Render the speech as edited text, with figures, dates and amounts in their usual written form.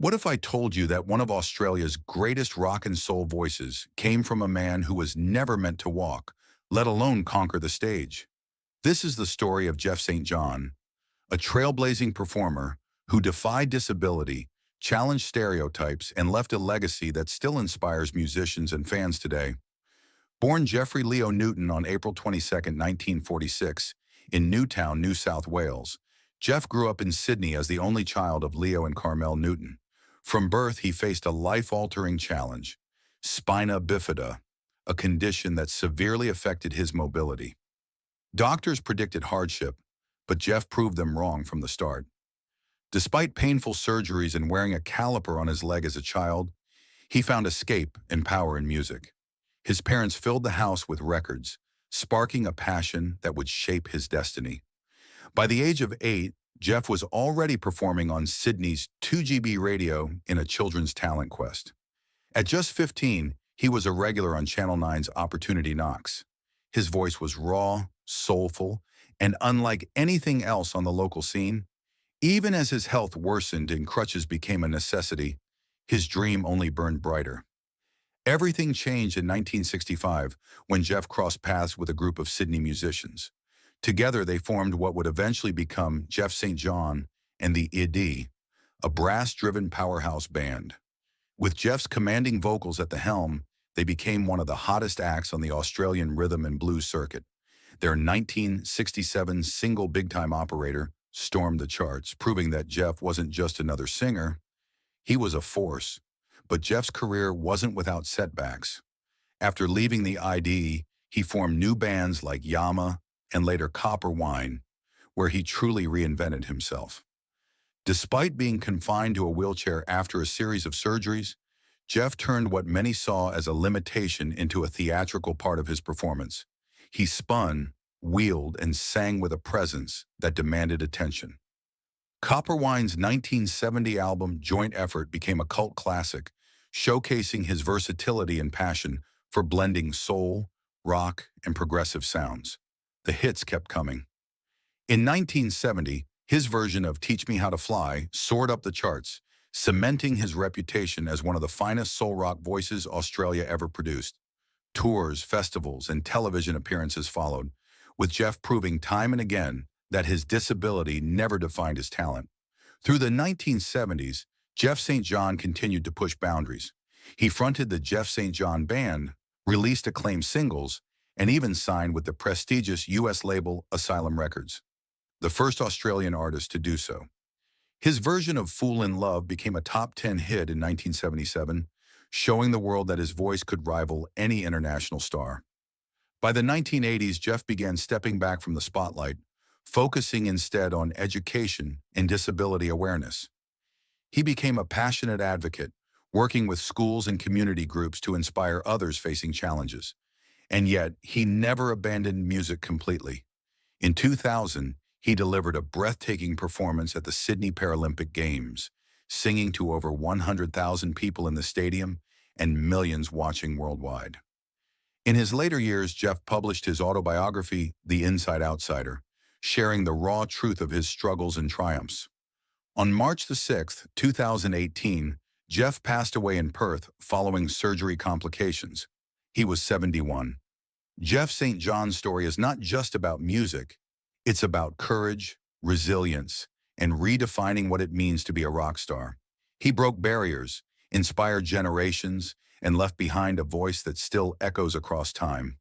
What if I told you that one of Australia's greatest rock and soul voices came from a man who was never meant to walk, let alone conquer the stage? This is the story of Jeff St. John, a trailblazing performer who defied disability, challenged stereotypes, and left a legacy that still inspires musicians and fans today. Born Jeffrey Leo Newton on April 22, 1946, in Newtown, New South Wales, Jeff grew up in Sydney as the only child of Leo and Carmel Newton. From birth, he faced a life-altering challenge, spina bifida, a condition that severely affected his mobility. Doctors predicted hardship, but Jeff proved them wrong from the start. Despite painful surgeries and wearing a caliper on his leg as a child, he found escape and power in music. His parents filled the house with records, sparking a passion that would shape his destiny. By the age of 8, Jeff was already performing on Sydney's 2GB radio in a children's talent quest. At just 15, he was a regular on Channel 9's Opportunity Knocks. His voice was raw, soulful, and unlike anything else on the local scene. Even as his health worsened and crutches became a necessity, his dream only burned brighter. Everything changed in 1965 when Jeff crossed paths with a group of Sydney musicians. Together, they formed what would eventually become Jeff St. John and the ID, a brass-driven powerhouse band. With Jeff's commanding vocals at the helm, they became one of the hottest acts on the Australian rhythm and blues circuit. Their 1967 single Big Time Operator stormed the charts, proving that Jeff wasn't just another singer, he was a force. But Jeff's career wasn't without setbacks. After leaving the ID, he formed new bands like Yama and later Copperwine, where he truly reinvented himself. Despite being confined to a wheelchair after a series of surgeries, Jeff turned what many saw as a limitation into a theatrical part of his performance. He spun, wheeled, and sang with a presence that demanded attention. Copperwine's 1970 album Joint Effort became a cult classic, showcasing his versatility and passion for blending soul, rock, and progressive sounds. The hits kept coming. In 1970, his version of Teach Me How to Fly soared up the charts, cementing his reputation as one of the finest soul rock voices Australia ever produced. Tours, festivals, and television appearances followed, with Jeff proving time and again that his disability never defined his talent. Through the 1970s, Jeff St. John continued to push boundaries. He fronted the Jeff St. John Band, released acclaimed singles, and even signed with the prestigious U.S. label Asylum Records, the first Australian artist to do so. His version of Fool in Love became a top 10 hit in 1977, showing the world that his voice could rival any international star. By the 1980s, Jeff began stepping back from the spotlight, focusing instead on education and disability awareness. He became a passionate advocate, working with schools and community groups to inspire others facing challenges. And yet, he never abandoned music completely. In 2000, he delivered a breathtaking performance at the Sydney Paralympic Games, singing to over 100,000 people in the stadium and millions watching worldwide. In his later years, Jeff published his autobiography, The Inside Outsider, sharing the raw truth of his struggles and triumphs. On March 6, 2018, Jeff passed away in Perth following surgery complications. He was 71. Jeff St. John's story is not just about music. It's about courage, resilience, and redefining what it means to be a rock star. He broke barriers, inspired generations, and left behind a voice that still echoes across time.